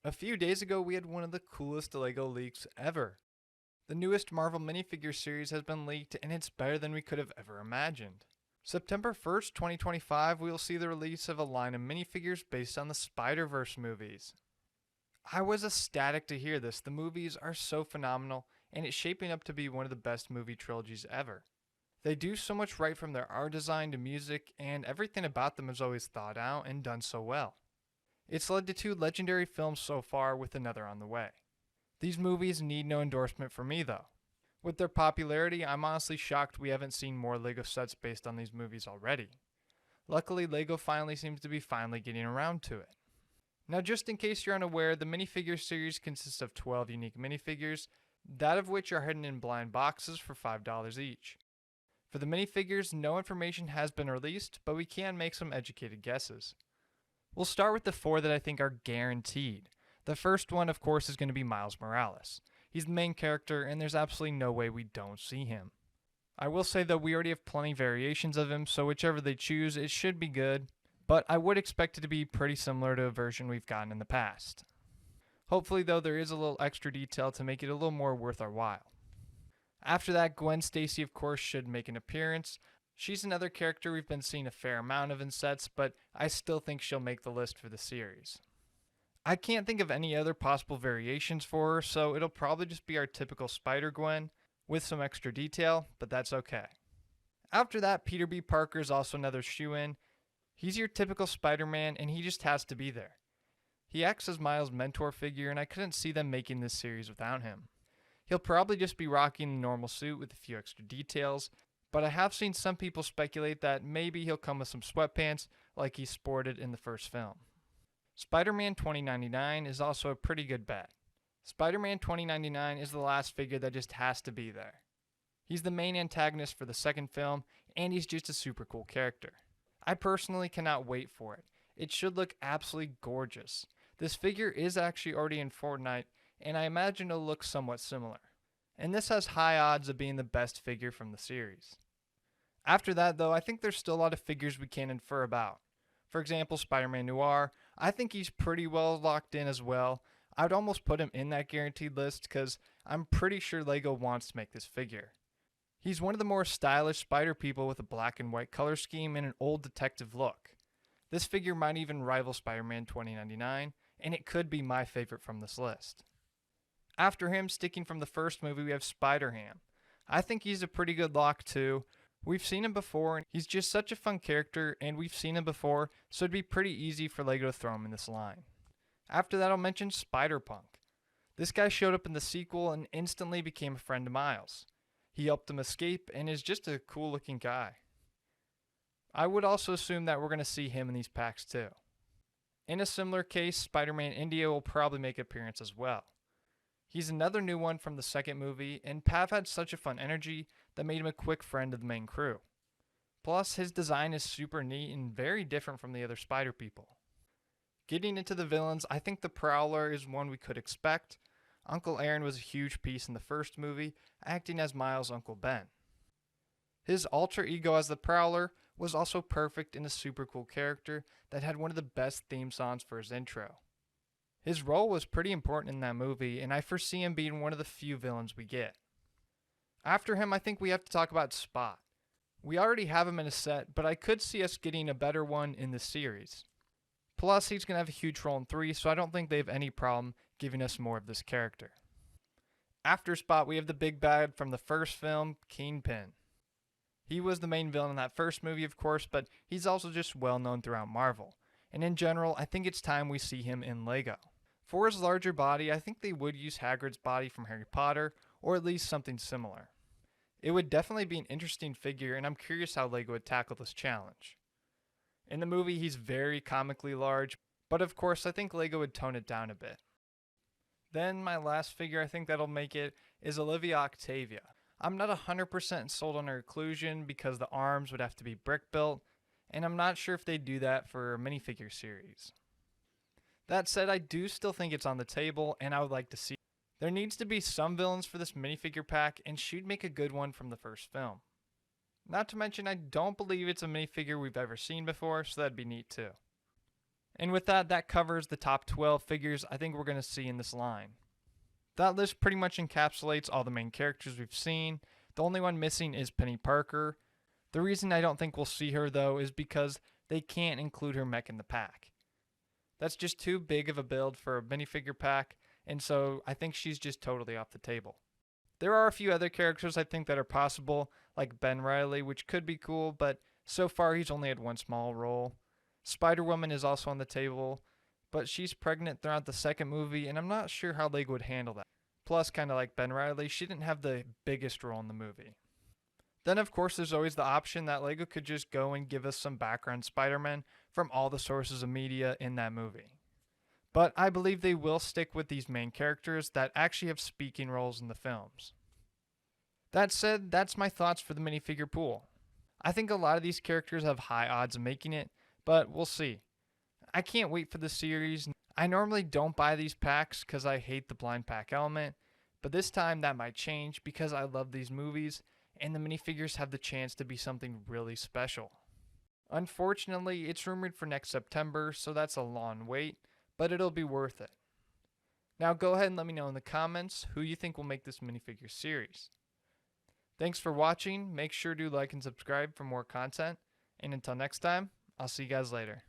A few days ago, we had one of the coolest LEGO leaks ever. The newest Marvel minifigure series has been leaked, and it's better than we could have ever imagined. September 1st, 2025, we will see the release of a line of minifigures based on the Spider-Verse movies. I was ecstatic to hear this. The movies are so phenomenal, and it's shaping up to be one of the best movie trilogies ever. They do so much right from their art design to music, and everything about them is always thought out and done so well. It's led to two legendary films so far, with another on the way. These movies need no endorsement from me though. With their popularity, I'm honestly shocked we haven't seen more LEGO sets based on these movies already. Luckily, LEGO finally seems to be getting around to it. Now, just in case you're unaware, the minifigure series consists of 12 unique minifigures, that of which are hidden in blind boxes for $5 each. For the minifigures, no information has been released, but we can make some educated guesses. We'll start with the four that I think are guaranteed. The first one, of course, is going to be Miles Morales. He's the main character, and there's absolutely no way we don't see him. I will say though, we already have plenty variations of him, so whichever they choose, it should be good, but I would expect it to be pretty similar to a version we've gotten in the past. Hopefully though, there is a little extra detail to make it a little more worth our while. After that, Gwen Stacy of course should make an appearance. She's another character we've been seeing a fair amount of in sets, but I still think she'll make the list for the series. I can't think of any other possible variations for her, so it'll probably just be our typical Spider-Gwen with some extra detail, but that's okay. After that, Peter B. Parker is also another shoo-in. He's your typical Spider-Man, and he just has to be there. He acts as Miles' mentor figure, and I couldn't see them making this series without him. He'll probably just be rocking the normal suit with a few extra details, but I have seen some people speculate that maybe he'll come with some sweatpants like he sported in the first film. Spider-Man 2099 is also a pretty good bet. Spider-Man 2099 is the last figure that just has to be there. He's the main antagonist for the second film, and he's just a super cool character. I personally cannot wait for it. It should look absolutely gorgeous. This figure is actually already in Fortnite, and I imagine it'll look somewhat similar. And this has high odds of being the best figure from the series. After that though, I think there's still a lot of figures we can infer about. For example, Spider-Man Noir, I think he's pretty well locked in as well. I would almost put him in that guaranteed list because I'm pretty sure LEGO wants to make this figure. He's one of the more stylish spider people with a black and white color scheme and an old detective look. This figure might even rival Spider-Man 2099, and it could be my favorite from this list. After him, sticking from the first movie, we have Spider-Ham. I think he's a pretty good lock too. We've seen him before, and he's just such a fun character, and we've seen him before, so it'd be pretty easy for LEGO to throw him in this line. After that, I'll mention Spider-Punk. This guy showed up in the sequel and instantly became a friend of Miles. He helped him escape and is just a cool looking guy. I would also assume that we're going to see him in these packs too. In a similar case, Spider-Man India will probably make an appearance as well. He's another new one from the second movie, and Pav had such a fun energy that made him a quick friend of the main crew. Plus, his design is super neat and very different from the other spider people. Getting into the villains, I think the Prowler is one we could expect. Uncle Aaron was a huge piece in the first movie, acting as Miles' Uncle Ben. His alter ego as the Prowler was also perfect and a super cool character that had one of the best theme songs for his intro. His role was pretty important in that movie, and I foresee him being one of the few villains we get. After him, I think we have to talk about Spot. We already have him in a set, but I could see us getting a better one in the series. Plus, he's going to have a huge role in 3, so I don't think they have any problem giving us more of this character. After Spot, we have the big bad from the first film, Kingpin. He was the main villain in that first movie, of course, but he's also just well known throughout Marvel. And in general, I think it's time we see him in LEGO. For his larger body, I think they would use Hagrid's body from Harry Potter, or at least something similar. It would definitely be an interesting figure, and I'm curious how LEGO would tackle this challenge. In the movie, he's very comically large, but of course, I think LEGO would tone it down a bit. Then, my last figure I think that'll make it is Olivia Octavia. I'm not 100% sold on her occlusion because the arms would have to be brick built, and I'm not sure if they'd do that for a minifigure series. That said, I do still think it's on the table, and I would like to see it. There needs to be some villains for this minifigure pack, and she'd make a good one from the first film. Not to mention, I don't believe it's a minifigure we've ever seen before, so that'd be neat too. And with that, that covers the top 12 figures I think we're going to see in this line. That list pretty much encapsulates all the main characters we've seen. The only one missing is Penny Parker. The reason I don't think we'll see her though is because they can't include her mech in the pack. That's just too big of a build for a minifigure pack, and so I think she's just totally off the table. There are a few other characters I think that are possible, like Ben Reilly, which could be cool, but so far he's only had one small role. Spider-Woman is also on the table, but she's pregnant throughout the second movie, and I'm not sure how Lego would handle that. Plus, kind of like Ben Reilly, she didn't have the biggest role in the movie. Then, of course, there's always the option that Lego could just go and give us some background Spider-Man from all the sources of media in that movie. But I believe they will stick with these main characters that actually have speaking roles in the films. That said, that's my thoughts for the minifigure pool. I think a lot of these characters have high odds of making it, but we'll see. I can't wait for the series. I normally don't buy these packs because I hate the blind pack element, but this time that might change because I love these movies and the minifigures have the chance to be something really special. Unfortunately, it's rumored for next September, so that's a long wait, but it'll be worth it. Now go ahead and let me know in the comments who you think will make this minifigure series. Thanks for watching, make sure to like and subscribe for more content, and until next time, I'll see you guys later.